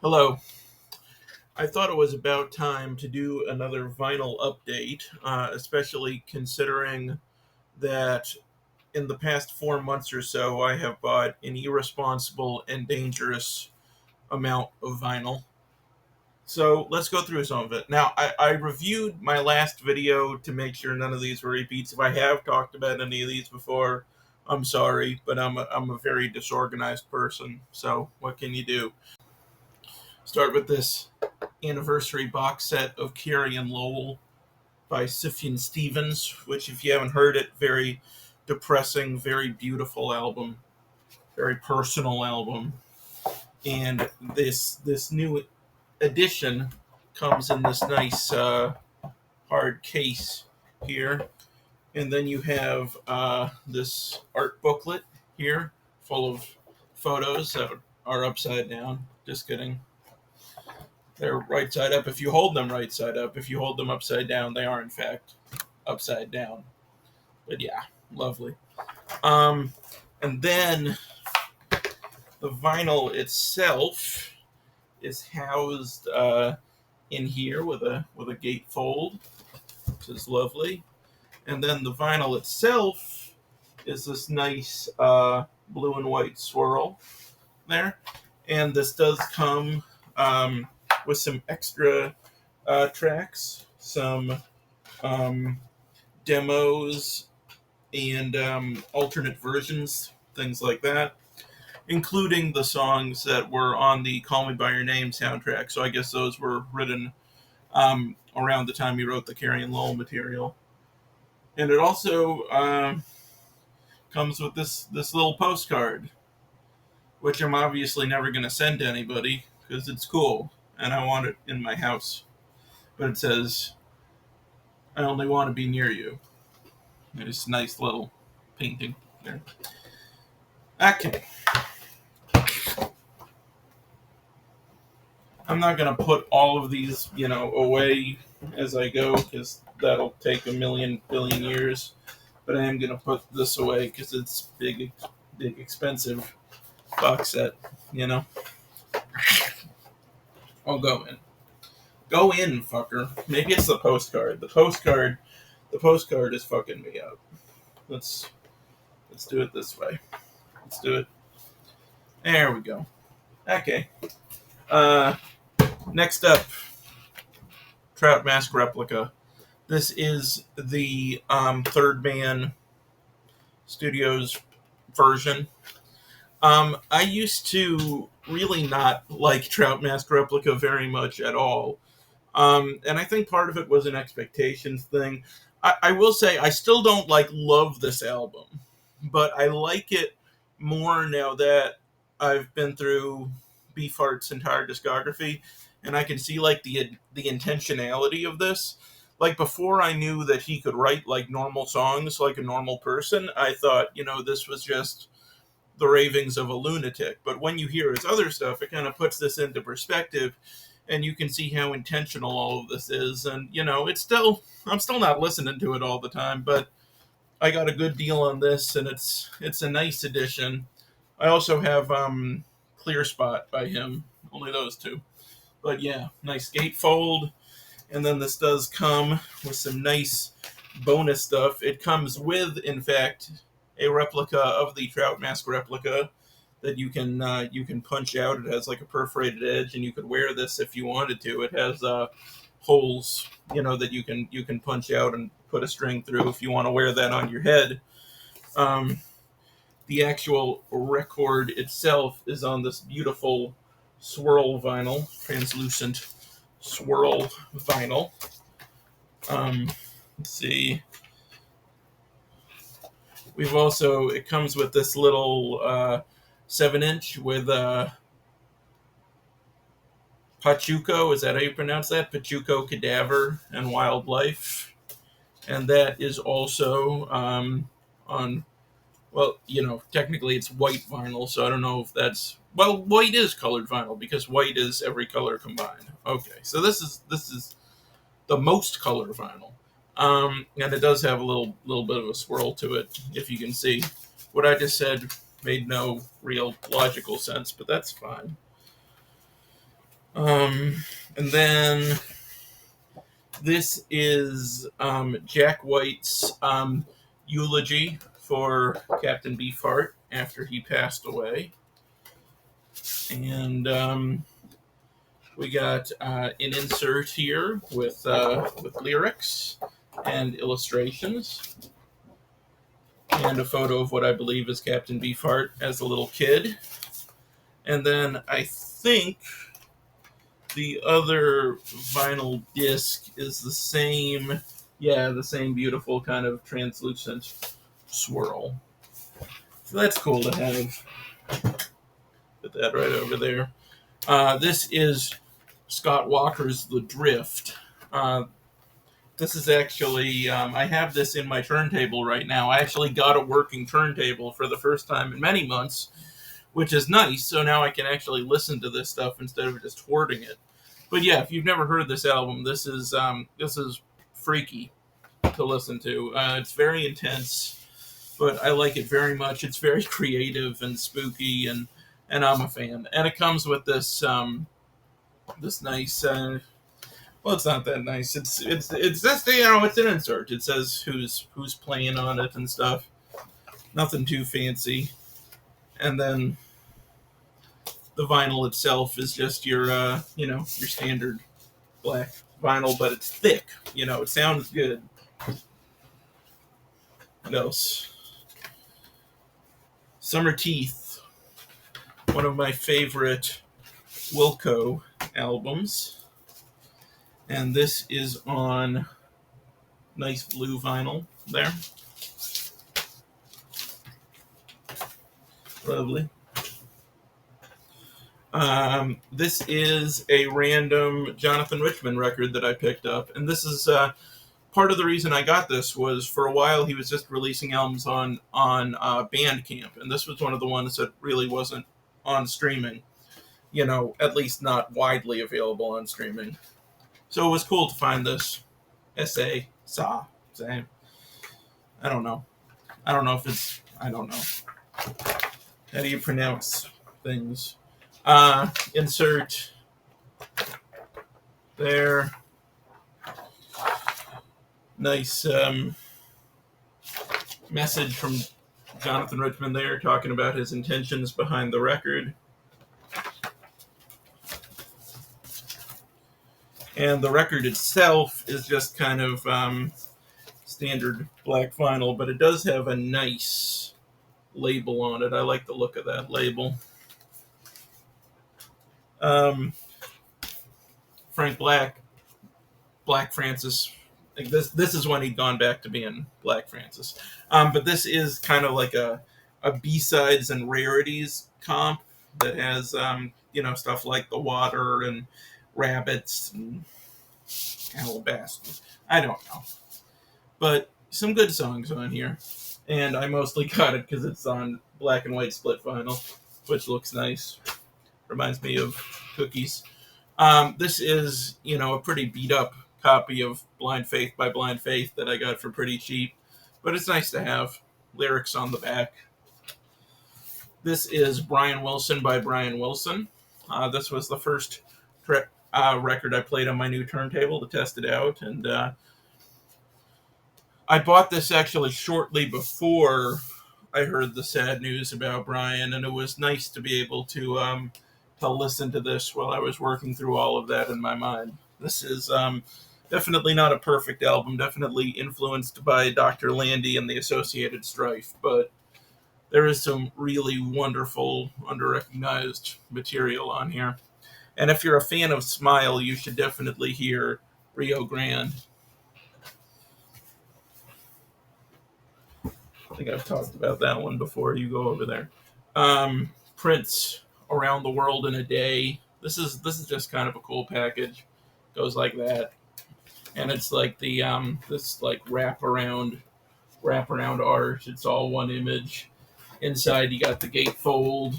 Hello. I thought it was about time to do another vinyl update, especially considering that in the past 4 months or so, I have bought an irresponsible and dangerous amount of vinyl. So let's go through some of it. Now, I reviewed my last video to make sure none of these were repeats. If I have talked about any of these before, I'm sorry, but I'm a very disorganized person. So what can you do? Start with this anniversary box set of Carrie and Lowell by Sufjan Stevens, which, if you haven't heard it, very depressing, very beautiful album, very personal album. And this new edition comes in this nice hard case here, and then you have this art booklet here, full of photos that are upside down. Just kidding. They're right side up if you hold them right side up. If you hold them upside down, they are in fact upside down. But yeah, lovely. Um, and then the vinyl itself is housed in here with a gatefold, which is lovely. And then the vinyl itself is this nice blue and white swirl there. And this does come with some extra tracks, some demos, and alternate versions, things like that, including the songs that were on the Call Me By Your Name soundtrack. So I guess those were written around the time he wrote the Carrie and Lowell material. And it also comes with this little postcard, which I'm obviously never going to send to anybody because it's cool and I want it in my house. But it says, "I only want to be near you." There's a nice little painting there. Okay. I'm not going to put all of these, away as I go because that'll take a million billion years. But I am going to put this away because it's big, expensive box set, I'll go in. Go in, fucker. Maybe it's the postcard. The postcard is fucking me up. Let's do it this way. Let's do it. There we go. Okay. Next up, Trout Mask Replica. This is the Third Man Studios version. I used to really not like Trout Mask Replica very much at all. And I think part of it was an expectations thing. I will say I still don't love this album, but I like it more now that I've been through Beefheart's entire discography, and I can see the intentionality of this. Like before, I knew that he could write normal songs like a normal person. I thought this was just the ravings of a lunatic. But when you hear his other stuff, it kind of puts this into perspective, and you can see how intentional all of this is. And I'm still not listening to it all the time, but I got a good deal on this, and it's a nice edition. I also have Clear Spot by him, only those two. But yeah, nice gatefold, and then this does come with some nice bonus stuff. It comes with, in fact, a replica of the Trout Mask replica that you can punch out. It has a perforated edge, and you could wear this if you wanted to. It has holes, that you can punch out and put a string through if you want to wear that on your head. The actual record itself is on this beautiful swirl vinyl, translucent swirl vinyl. Let's see. It comes with this little 7-inch with Pachuco, is that how you pronounce that? Pachuco Cadaver and Wildlife. And that is also on, well, technically it's white vinyl, so I don't know if that's, well, white is colored vinyl because white is every color combined. Okay, so this is the most color vinyl. And it does have a little bit of a swirl to it, if you can see. What I just said made no real logical sense, but that's fine. And then this is Jack White's eulogy for Captain Beefheart after he passed away. And we got an insert here with lyrics and illustrations, and a photo of what I believe is Captain Beefheart as a little kid. And then I think the other vinyl disc is the same, the same beautiful kind of translucent swirl. So that's cool to have. Put that right over there. This is Scott Walker's The Drift. This is actually, I have this in my turntable right now. I actually got a working turntable for the first time in many months, which is nice. So now I can actually listen to this stuff instead of just hoarding it. But yeah, if you've never heard this album, this is freaky to listen to. It's very intense, but I like it very much. It's very creative and spooky, and I'm a fan. And it comes with this this nice. Well, it's not that nice. It's just it's an insert. It says who's playing on it and stuff. Nothing too fancy. And then the vinyl itself is just your your standard black vinyl, but it's thick. It sounds good. What else? Summer Teeth, one of my favorite Wilco albums, and this is on nice blue vinyl there. Lovely. This is a random Jonathan Richman record that I picked up, and this is part of the reason I got this was for a while he was just releasing albums on Bandcamp, and this was one of the ones that really wasn't on streaming, at least not widely available on streaming. So it was cool to find this. Say. I don't know. I don't know if it's. I don't know. How do you pronounce things? Insert there. Nice message from Jonathan Richman there, talking about his intentions behind the record. And the record itself is just kind of standard black vinyl, but it does have a nice label on it. I like the look of that label. Frank Black Francis. Like this is when he'd gone back to being Black Francis. But this is kind of like a B-sides and rarities comp that has stuff like The Water and Rabbits and Alabaster. I don't know. But some good songs on here. And I mostly got it because it's on black and white split vinyl, which looks nice. Reminds me of cookies. This is, a pretty beat up copy of Blind Faith by Blind Faith that I got for pretty cheap. But it's nice to have lyrics on the back. This is Brian Wilson by Brian Wilson. This was the first record I played on my new turntable to test it out. And I bought this actually shortly before I heard the sad news about Brian. And it was nice to be able to listen to this while I was working through all of that in my mind. This is definitely not a perfect album, definitely influenced by Dr. Landy and the Associated Strife, but there is some really wonderful, underrecognized material on here. And if you're a fan of Smile, you should definitely hear Rio Grande. I think I've talked about that one before. You go over there. Prince, Around the World in a Day. This is just kind of a cool package. Goes like that, and it's like the this like wraparound art. It's all one image. Inside you got the gatefold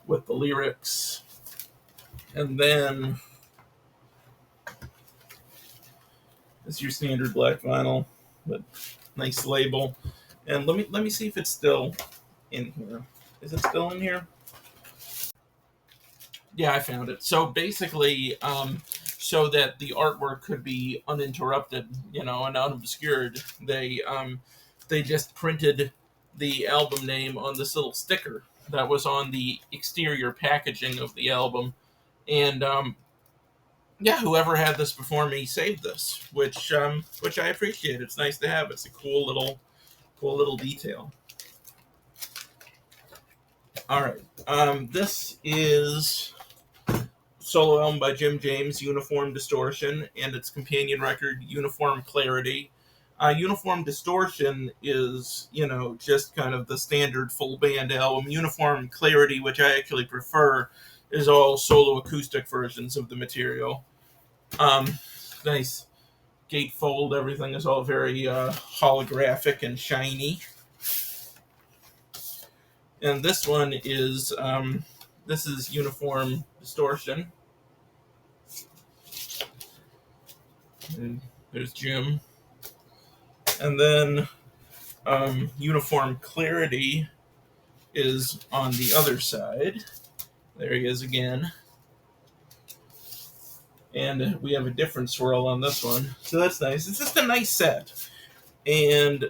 with the lyrics, and then it's your standard black vinyl, but nice label. And let me see if it's still in here. Is it still in here? Yeah, I found it. So basically, so that the artwork could be uninterrupted, and unobscured, they just printed the album name on this little sticker that was on the exterior packaging of the album, and yeah, whoever had this before me saved this, which I appreciate. It's nice to have. It's a cool little detail. All right, this is solo album by Jim James, Uniform Distortion, and its companion record, Uniform Clarity. Uniform Distortion is, just kind of the standard full band album. Uniform Clarity, which I actually prefer, is all solo acoustic versions of the material. Nice gatefold, everything is all very holographic and shiny. And this is Uniform Distortion. And there's Jim. And then Uniform Clarity is on the other side. There he is again. And we have a different swirl on this one. So that's nice. It's just a nice set. And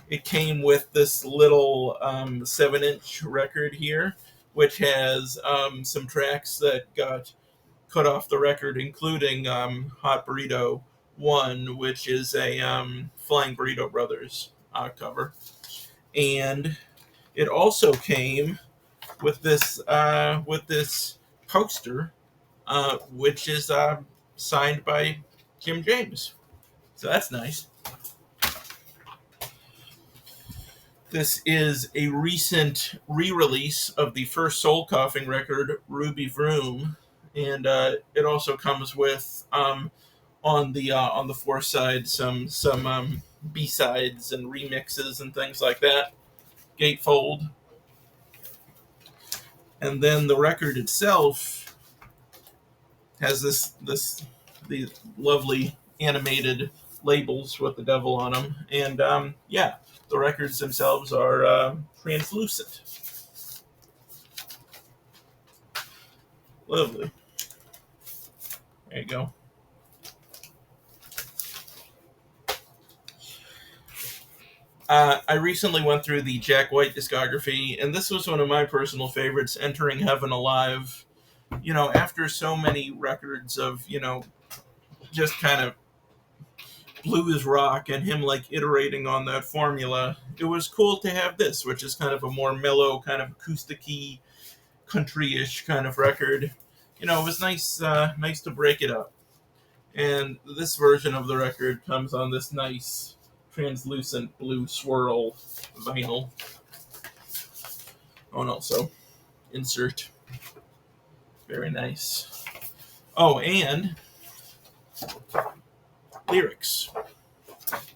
it came with this little 7-inch record here, which has some tracks that got cut off the record, including Hot Burrito 1, which is a Flying Burrito Brothers cover. And it also came with this poster, which is signed by Jim James. So that's nice. This is a recent re-release of the first Soul Coughing record, Ruby Vroom, and it also comes with on the fourth side some B-sides and remixes and things like that. Gatefold, and then the record itself has these lovely animated labels with the devil on them, and yeah, the records themselves are translucent. Lovely. There you go. I recently went through the Jack White discography, and this was one of my personal favorites, Entering Heaven Alive. After so many records of, just kind of blues rock and him like iterating on that formula, it was cool to have this, which is kind of a more mellow, kind of acoustic-y, country-ish kind of record. It was nice to break it up. And this version of the record comes on this nice translucent blue swirl vinyl. Oh, and also insert. Very nice. Oh, and lyrics.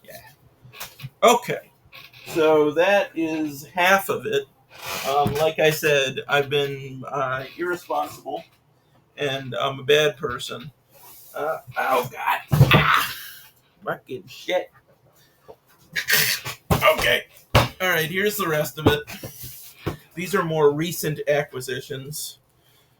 Yeah. Okay. So that is half of it. Like I said, I've been irresponsible, and I'm a bad person. Oh, God. Ah, fucking shit. Okay. All right, here's the rest of it. These are more recent acquisitions,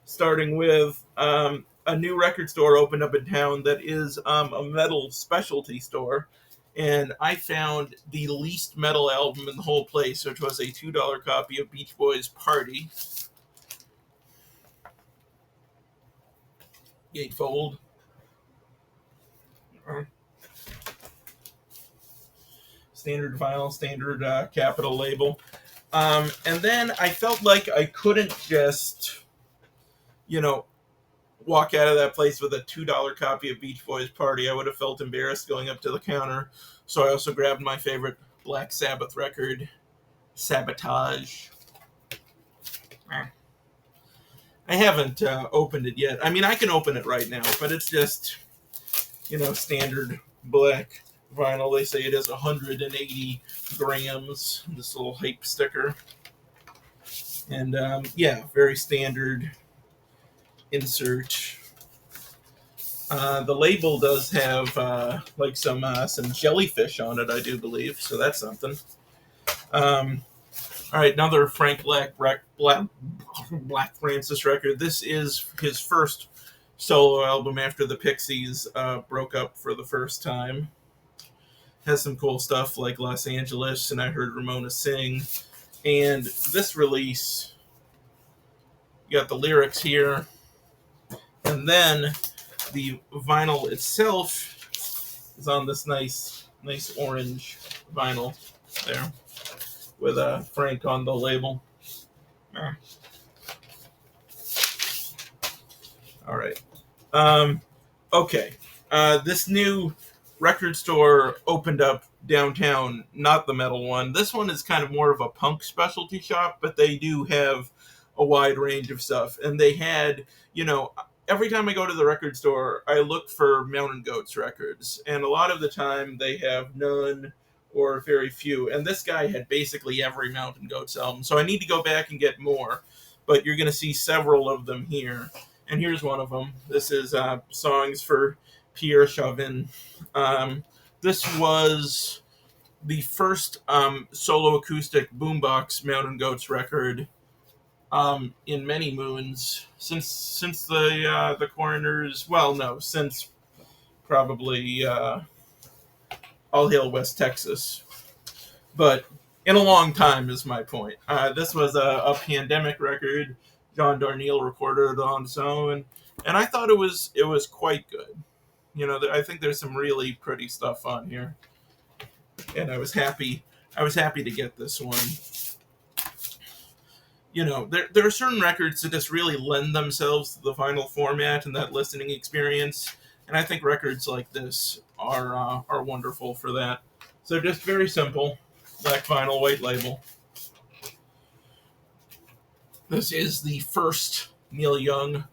starting with a new record store opened up in town that is a metal specialty store. And I found the least metal album in the whole place, which was a $2 copy of Beach Boys' Party. Gatefold. Standard vinyl, standard Capitol label. And then I felt like I couldn't just, walk out of that place with a $2 copy of Beach Boys' Party. I would have felt embarrassed going up to the counter. So I also grabbed my favorite Black Sabbath record, Sabotage. I haven't opened it yet. I mean, I can open it right now, but it's just, standard black vinyl. They say it has 180 grams, this little hype sticker. And yeah, very standard insert. The label does have like some jellyfish on it, I do believe, so that's something. All right, another Frank Black Francis record. This is his first solo album after the Pixies broke up for the first time. Has some cool stuff like Los Angeles, and I heard Ramona sing. And this release, you got the lyrics here, and then the vinyl itself is on this nice orange vinyl there with Frank on the label. All right. Okay. This new record store opened up downtown, not the metal one. This one is kind of more of a punk specialty shop, but they do have a wide range of stuff. And they had, every time I go to the record store, I look for Mountain Goats records. And a lot of the time they have none or very few. And this guy had basically every Mountain Goats album. So I need to go back and get more. But you're going to see several of them here. And here's one of them. This is Songs for Pierre Chauvin. This was the first solo acoustic boombox Mountain Goats record in many moons since the Coroners. Well, no, since probably All Hail West Texas, but in a long time is my point. This was a pandemic record. John Darnielle recorded it on his own, and I thought it was quite good. I think there's some really pretty stuff on here, and I was happy to get this one. There are certain records that just really lend themselves to the vinyl format and that listening experience, and I think records like this are wonderful for that. So just very simple, black vinyl, white label. This is the first Neil Young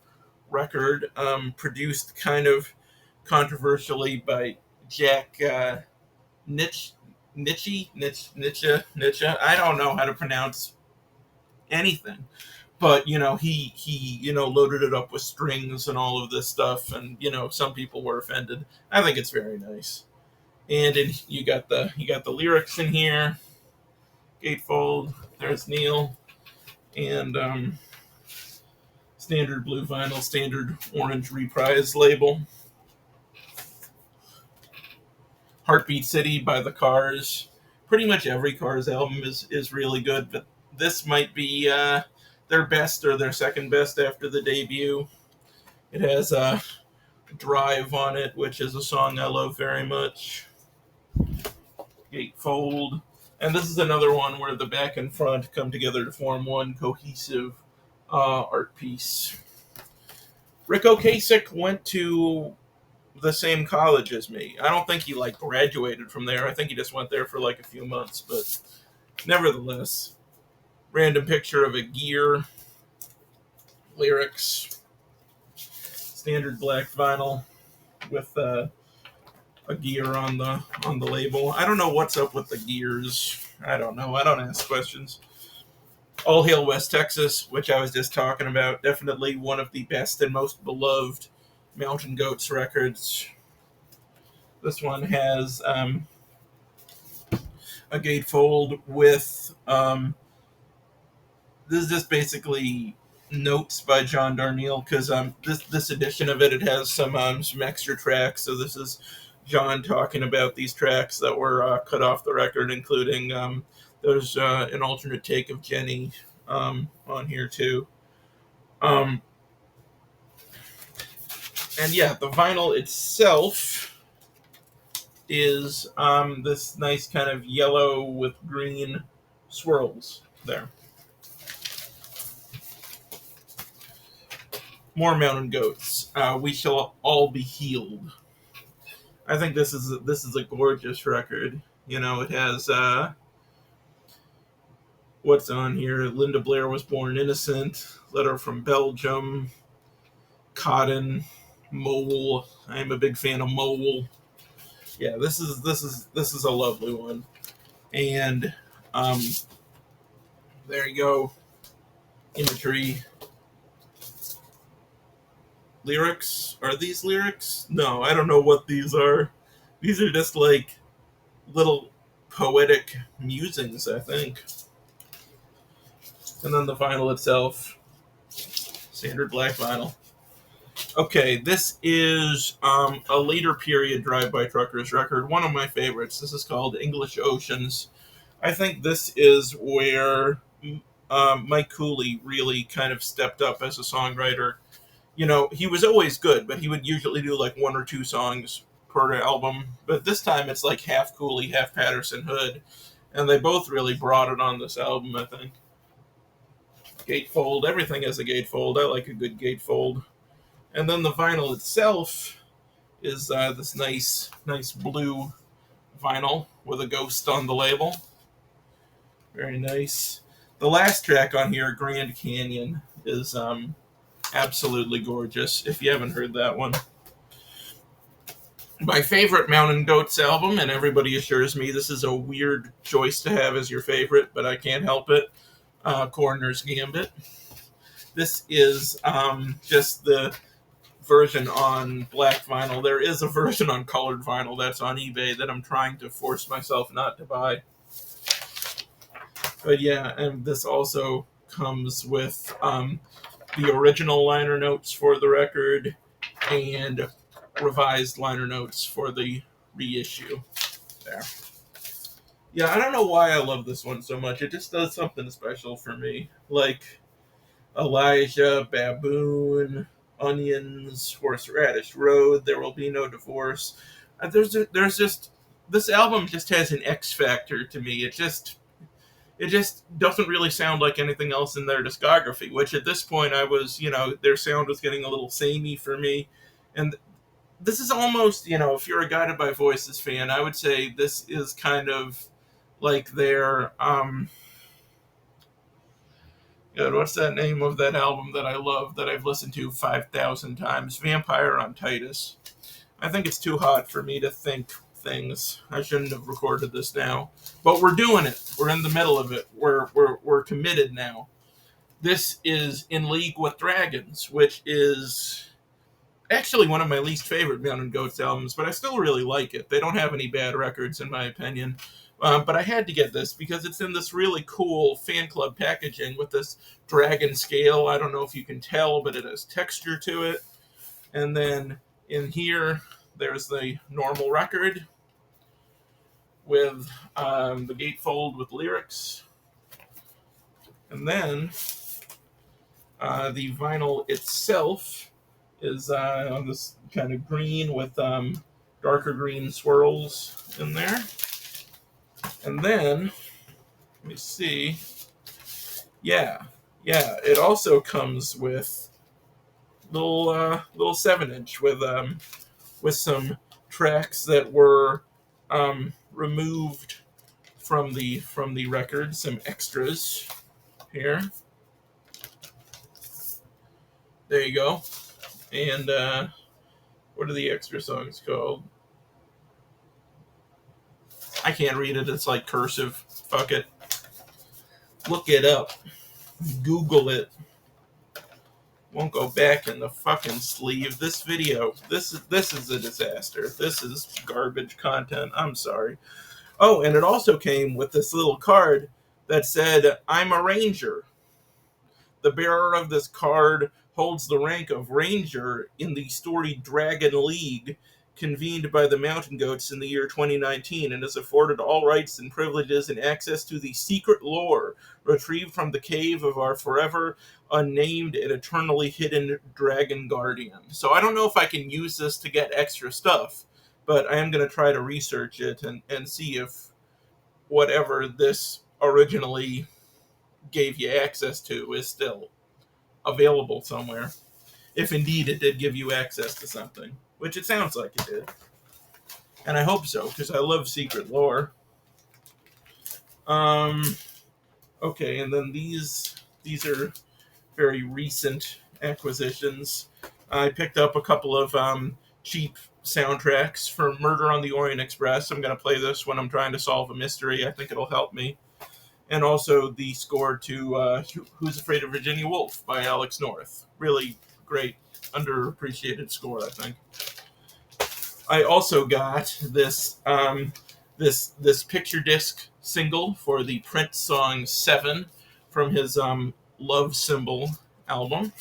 record, produced kind of controversially by Jack Nitzsche. I don't know how to pronounce anything, but he loaded it up with strings and all of this stuff, and some people were offended. I think it's very nice, and you got the lyrics in here. Gatefold. There's Neil, and standard blue vinyl, standard orange reprise label. Heartbeat City by the Cars. Pretty much every Cars album is really good, but this might be their best or their second best after the debut. It has Drive on it, which is a song I love very much. Gatefold. And this is another one where the back and front come together to form one cohesive art piece. Rick Ocasek went to the same college as me. I don't think he graduated from there. I think he just went there for a few months, but nevertheless, random picture of a gear, lyrics, standard black vinyl with a gear on the label. I don't know what's up with the gears. I don't know. I don't ask questions. All Hail West Texas, which I was just talking about, definitely one of the best and most beloved Mountain Goats records. This one has a gatefold with this is just basically notes by John Darnielle, because this edition of it has some extra tracks. So this is John talking about these tracks that were cut off the record, including there's an alternate take of Jenny on here too. And yeah, the vinyl itself is this nice kind of yellow with green swirls there. More Mountain Goats. We Shall All Be Healed. I think this is a gorgeous record. It has what's on here. Linda Blair Was Born Innocent. Letter from Belgium. Cotton. Mole. I'm a big fan of Mole. Yeah, this is a lovely one. And there you go. Imagery. Lyrics? Are these lyrics? No, I don't know what these are. These are just little poetic musings, I think. And then the vinyl itself, standard black vinyl. Okay, this is a later period Drive-By Truckers record, one of my favorites. This is called English Oceans. I think this is where Mike Cooley really kind of stepped up as a songwriter. You know, he was always good, but he would usually do like one or two songs per album. But this time it's like half Cooley, half Patterson Hood. And they both really brought it on this album, I think. Gatefold, everything has a gatefold. I like a good gatefold. And then the vinyl itself is this nice blue vinyl with a ghost on the label. Very nice. The last track on here, Grand Canyon, is absolutely gorgeous. If you haven't heard that one. My favorite Mountain Goats album, and everybody assures me this is a weird choice to have as your favorite, but I can't help it. Coroner's Gambit. This is just the version on black vinyl. There is a version on colored vinyl that's on eBay that I'm trying to force myself not to buy. But yeah, and this also comes with the original liner notes for the record and revised liner notes for the reissue. There. Yeah, I don't know why I love this one so much. It just does something special for me. Like Elijah, Baboon, Onions, Horseradish Road, There Will Be No Divorce. There's just this album just has an X factor to me. It just doesn't really sound like anything else in their discography, which at this point I was, their sound was getting a little samey for me. And this is almost, if you're a Guided by Voices fan, I would say this is kind of like their, God, what's that name of that album that I love that I've listened to 5,000 times? Vampire on Titus. I think it's too hot for me to think things. I shouldn't have recorded this now, but we're doing it. We're in the middle of it. We're committed now. This is In League with Dragons, which is actually one of my least favorite Mountain Goats albums, but I still really like it. They don't have any bad records, in my opinion. But I had to get this because it's in this really cool fan club packaging with this dragon scale. I don't know if you can tell, but it has texture to it. And then in here, there's the normal record with the gatefold with lyrics. And then the vinyl itself is this kind of green with darker green swirls in there. And then, let me see. Yeah, it also comes with little 7-inch with some tracks that were removed from the record, some extras here. There you go. And what are the extra songs called? I can't read it. It's like cursive. Fuck it. Look it up. Google it. Won't go back in the fucking sleeve. This video, this is a disaster. This is garbage content. I'm sorry. Oh, and it also came with this little card that said, "I'm a ranger." The bearer of this card holds the rank of ranger in the storied Dragon League convened by the Mountain Goats in the year 2019 and is afforded all rights and privileges and access to the secret lore retrieved from the cave of our forever unnamed and eternally hidden dragon guardian. So I don't know if I can use this to get extra stuff, but I am going to try to research it and see if whatever this originally gave you access to is still available somewhere. If indeed it did give you access to something, which it sounds like it did. And I hope so, because I love secret lore. Okay, and then these are very recent acquisitions. I picked up a couple of cheap soundtracks for Murder on the Orient Express. I'm going to play this when I'm trying to solve a mystery. I think it'll help me. And also the score to Who's Afraid of Virginia Woolf by Alex North. Really great, underappreciated score, I think. I also got this this picture disc single for the Prince song 7 from his Love Symbol album.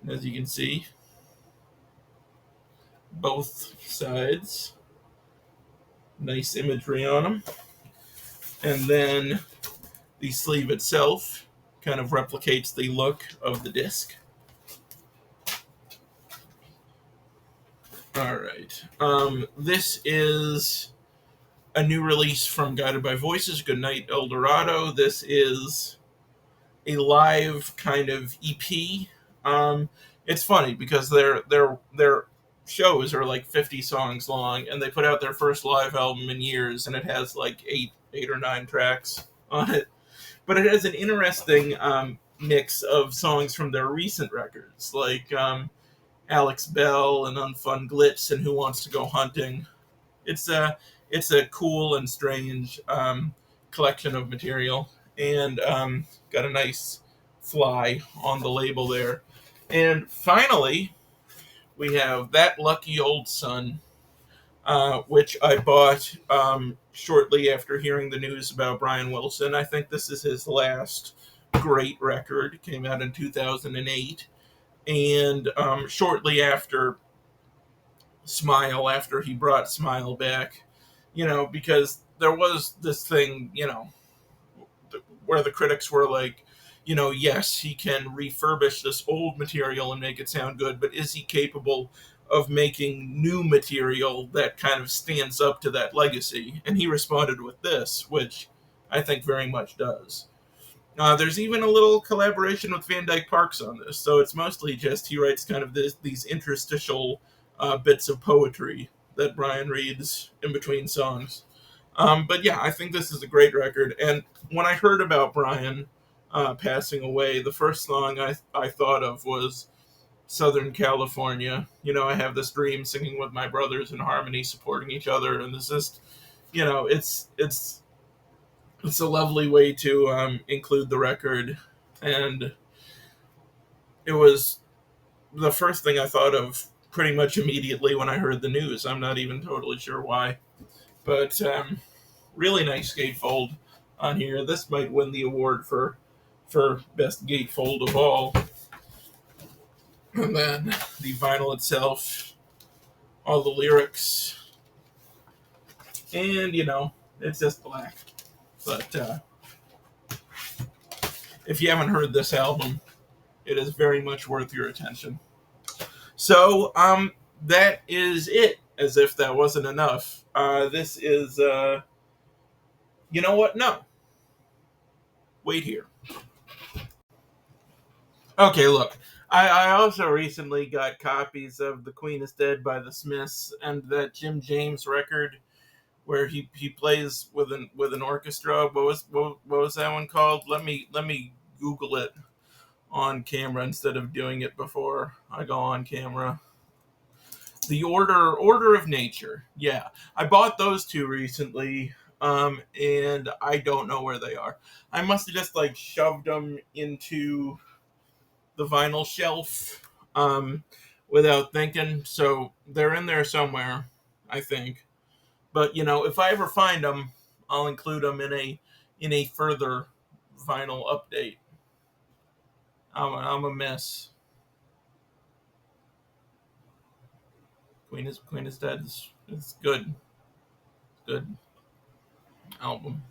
As you can see, both sides, nice imagery on them. And then the sleeve itself kind of replicates the look of the disc. All right. This is a new release from Guided by Voices, Goodnight El Dorado. This is a live kind of EP. It's funny because their shows are like 50 songs long, and they put out their first live album in years, and it has like eight or nine tracks on it. But it has an interesting mix of songs from their recent records, like Alex Bell and Unfun Glitz and Who Wants to Go Hunting. It's a cool and strange collection of material, and got a nice fly on the label there. And finally, we have That Lucky Old Son, which I bought shortly after hearing the news about Brian Wilson. I think this is his last great record. It came out in 2008. And shortly after Smile, after he brought Smile back, because there was this thing, where the critics were like, yes, he can refurbish this old material and make it sound good, but is he capable of making new material that kind of stands up to that legacy? And he responded with this, which I think very much does. There's even a little collaboration with Van Dyke Parks on this, so it's mostly just he writes kind of these interstitial bits of poetry that Brian reads in between songs. But yeah, I think this is a great record. And when I heard about Brian passing away, the first song I thought of was Southern California. I have this dream singing with my brothers in harmony, supporting each other, and this is, it's a lovely way to include the record. And it was the first thing I thought of pretty much immediately when I heard the news. I'm not even totally sure why, but really nice gatefold on here. This might win the award for best gatefold of all. And then the vinyl itself, all the lyrics, and it's just black. But if you haven't heard this album, it is very much worth your attention. So that is it. As if that wasn't enough. This is you know what? No, wait here. Okay, look. I also recently got copies of The Queen is Dead by the Smiths and that Jim James record where he plays with an orchestra. What was that one called? Let me Google it on camera instead of doing it before I go on camera. The Order of Nature. Yeah, I bought those two recently, and I don't know where they are. I must have just like shoved them into the vinyl shelf without thinking. So they're in there somewhere, I think. But if I ever find them, I'll include them in a further vinyl update. I'm a mess. Queen is Dead. It's good. Good album.